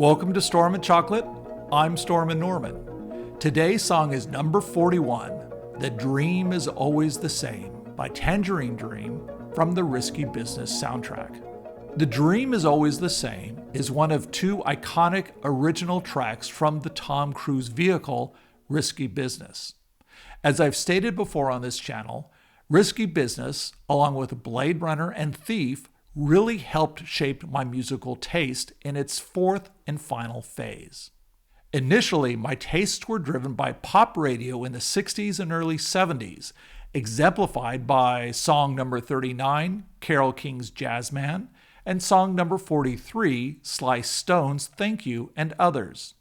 Welcome to Storm and Chocolate. I'm Stormin Norman. Today's song is number 41, The Dream is Always the Same by Tangerine Dream from the Risky Business soundtrack. The Dream is Always the Same is one of two iconic original tracks from the Tom Cruise vehicle, Risky Business. As I've stated before on this channel, Risky Business, along with Blade Runner and Thief, really helped shape my musical taste in its fourth and final phase. Initially, my tastes were driven by pop radio in the 60s and early 70s, exemplified by song number 39, Carole King's Jazzman, and song number 43, Sly Stone's Thank You, and others.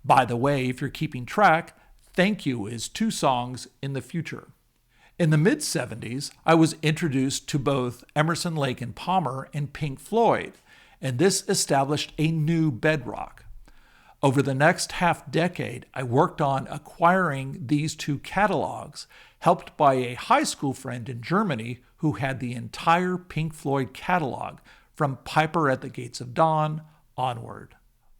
By the way, if you're keeping track, Thank You is two songs in the future. In the mid-70s, I was introduced to both Emerson, Lake and Palmer and Pink Floyd, and this established a new bedrock. Over the next half-decade, I worked on acquiring these two catalogs, helped by a high school friend in Germany who had the entire Pink Floyd catalog, from Piper at the Gates of Dawn onward.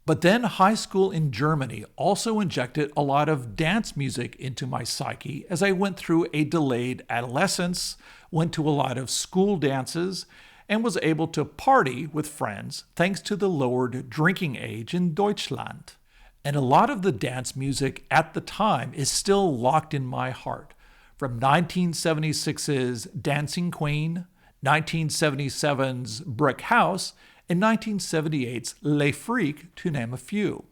But then high school in Germany also injected a lot of dance music into my psyche as I went through a delayed adolescence, went to a lot of school dances, and was able to party with friends thanks to the lowered drinking age in Deutschland. And a lot of the dance music at the time is still locked in my heart, from 1976's Dancing Queen, 1977's Brick House, and 1978's Les Freaks, to name a few.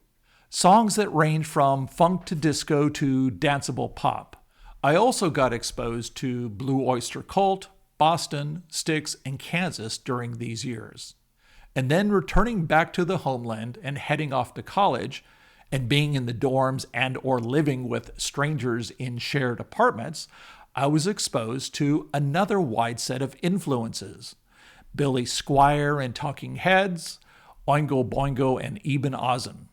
Songs that range from funk to disco to danceable pop. I also got exposed to Blue Oyster Cult, Boston, Styx, and Kansas during these years. And then returning back to the homeland and heading off to college, and being in the dorms and or living with strangers in shared apartments, I was exposed to another wide set of influences. Billy Squier and Talking Heads, Oingo Boingo and Ibn Azim.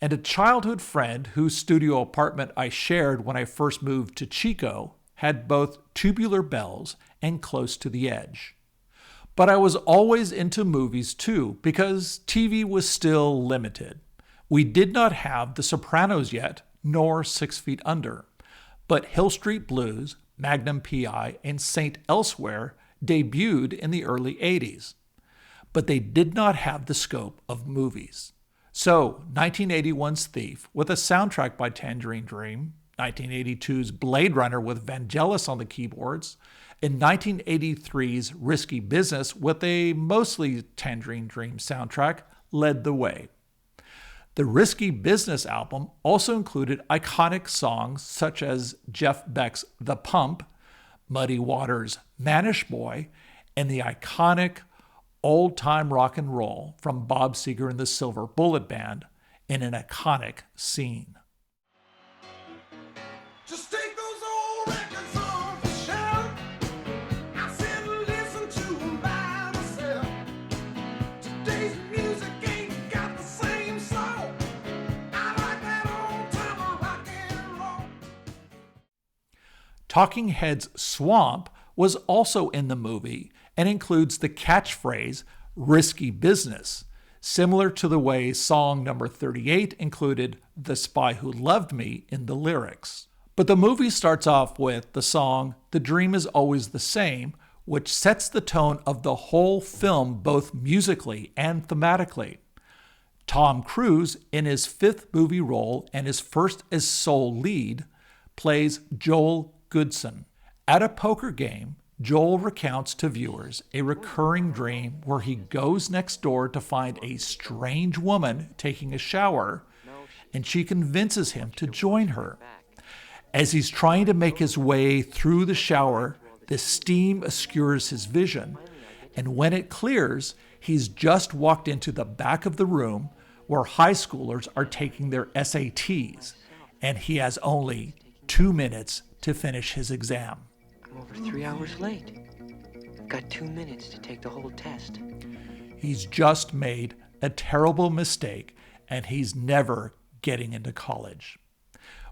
And a childhood friend whose studio apartment I shared when I first moved to Chico had both Tubular Bells and Close to the Edge. But I was always into movies too, because TV was still limited. We did not have The Sopranos yet, nor 6 Feet Under. But Hill Street Blues, Magnum P.I., and Saint Elsewhere debuted in the early 80s, but they did not have the scope of movies. So 1981's Thief with a soundtrack by Tangerine Dream, 1982's Blade Runner with Vangelis on the keyboards, and 1983's Risky Business with a mostly Tangerine Dream soundtrack led the way. The Risky Business album also included iconic songs such as Jeff Beck's The Pump, Muddy Waters' Manish Boy, and the iconic old-time rock and roll from Bob Seger and the Silver Bullet Band in an iconic scene. Just take those old records off the shelf. I sit and listen to them by myself. Today's music ain't got the same soul. I like that old-time rock and roll. Talking Heads' Swamp was also in the movie and includes the catchphrase, Risky Business, similar to the way song number 38 included The Spy Who Loved Me in the lyrics. But the movie starts off with the song The Dream is Always the Same, which sets the tone of the whole film both musically and thematically. Tom Cruise, in his 5th movie role and his first as sole lead, plays Joel Goodson. At a poker game, Joel recounts to viewers a recurring dream where he goes next door to find a strange woman taking a shower, and she convinces him to join her. As he's trying to make his way through the shower, the steam obscures his vision, and when it clears, he's just walked into the back of the room where high schoolers are taking their SATs, and he has only 2 minutes to finish his exam. I'm over 3 hours late. I've got 2 minutes to take the whole test. He's just made a terrible mistake, and he's never getting into college.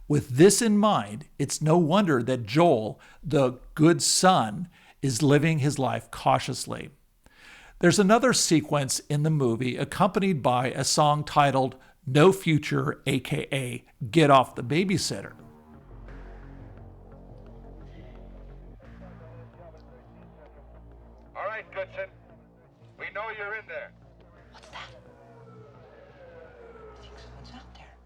With this in mind, it's no wonder that Joel, the good son, is living his life cautiously. There's another sequence in the movie accompanied by a song titled No Future, aka Get Off the Babysitter. All right, Goodson. We know you're in there. What's that? I think someone's out there.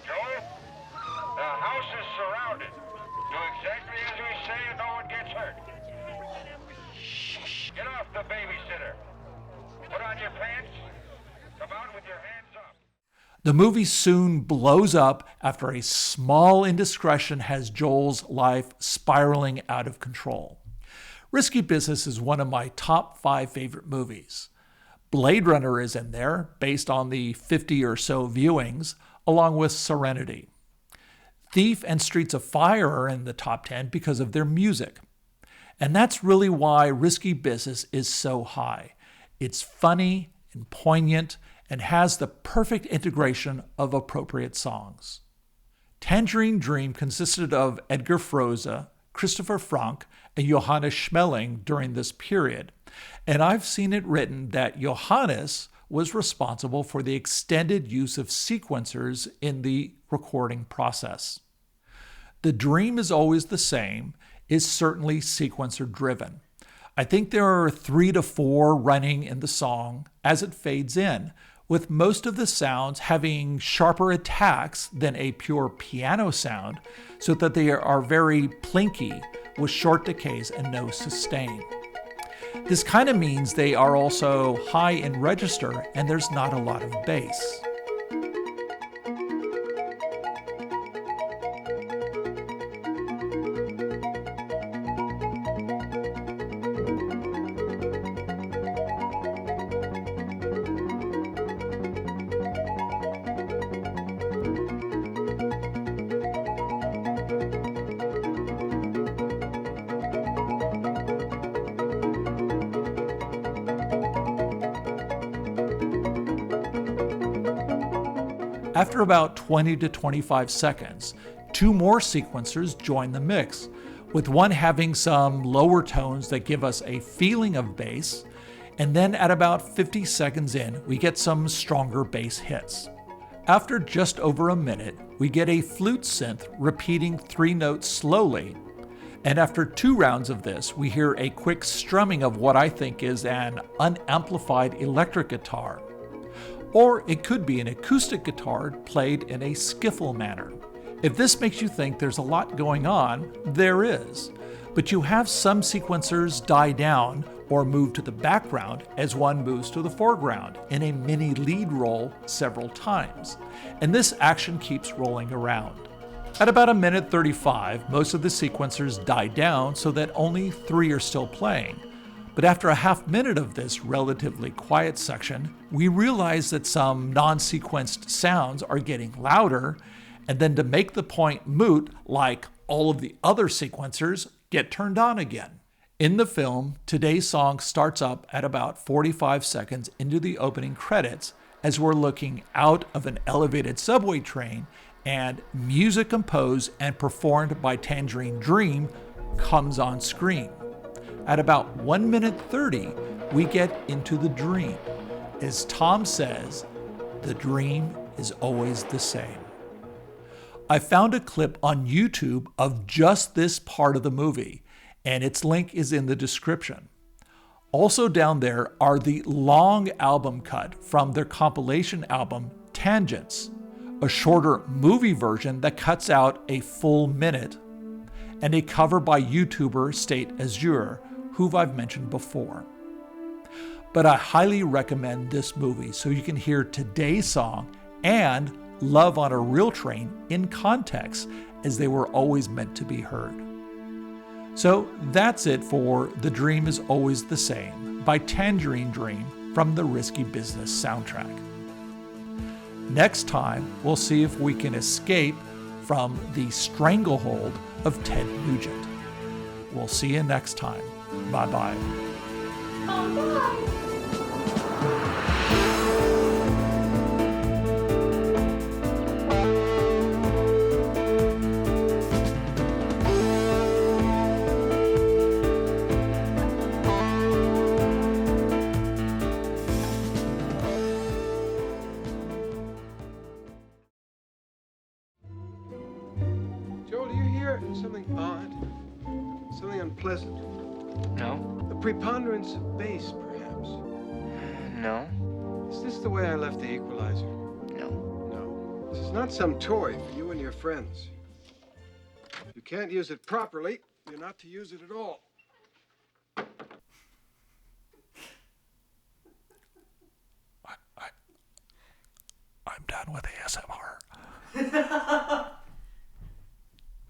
Joel, the house is surrounded. Do exactly as we say and no one gets hurt. Get off the babysitter. Put on your pants. Come out with your hands up. The movie soon blows up after a small indiscretion has Joel's life spiraling out of control. Risky Business is one of my top 5 favorite movies. Blade Runner is in there, based on the 50 or so viewings, along with Serenity. Thief and Streets of Fire are in the top 10 because of their music. And that's really why Risky Business is so high. It's funny and poignant and has the perfect integration of appropriate songs. Tangerine Dream consisted of Edgar Froese, Christopher Frank, and Johannes Schmeling during this period, and I've seen it written that Johannes was responsible for the extended use of sequencers in the recording process. The Dream is Always the Same is certainly sequencer driven. I think there are 3 to 4 running in the song as it fades in, with most of the sounds having sharper attacks than a pure piano sound, so that they are very plinky with short decays and no sustain. This kind of means they are also high in register and there's not a lot of bass. After about 20 to 25 seconds, 2 more sequencers join the mix, with one having some lower tones that give us a feeling of bass, and then at about 50 seconds in, we get some stronger bass hits. After just over a minute, we get a flute synth repeating 3 notes slowly, and after 2 rounds of this, we hear a quick strumming of what I think is an unamplified electric guitar. Or it could be an acoustic guitar played in a skiffle manner. If this makes you think there's a lot going on, there is. But you have some sequencers die down or move to the background as one moves to the foreground in a mini lead roll several times. And this action keeps rolling around. At about 1:35, most of the sequencers die down so that only 3 are still playing. But after a half minute of this relatively quiet section, we realize that some non-sequenced sounds are getting louder, and then to make the point moot, like all of the other sequencers, get turned on again. In the film, today's song starts up at about 45 seconds into the opening credits as we're looking out of an elevated subway train, and music composed and performed by Tangerine Dream comes on screen. At about 1:30, we get into the dream. As Tom says, the dream is always the same. I found a clip on YouTube of just this part of the movie, and its link is in the description. Also down there are the long album cut from their compilation album, Tangents, a shorter movie version that cuts out a full minute, and a cover by YouTuber State Azure, who I've mentioned before. But I highly recommend this movie so you can hear today's song and Love on a Real Train in context, as they were always meant to be heard. So that's it for The Dream is Always the Same by Tangerine Dream from the Risky Business soundtrack. Next time, we'll see if we can escape from the stranglehold of Ted Nugent. We'll see you next time. Bye-bye. Bye-bye. something odd? Something unpleasant? No? The preponderance of bass, perhaps? No? Is this the way I left the equalizer? No. No. This is not some toy for you and your friends. If you can't use it properly, you're not to use it at all. I'm done with ASMR.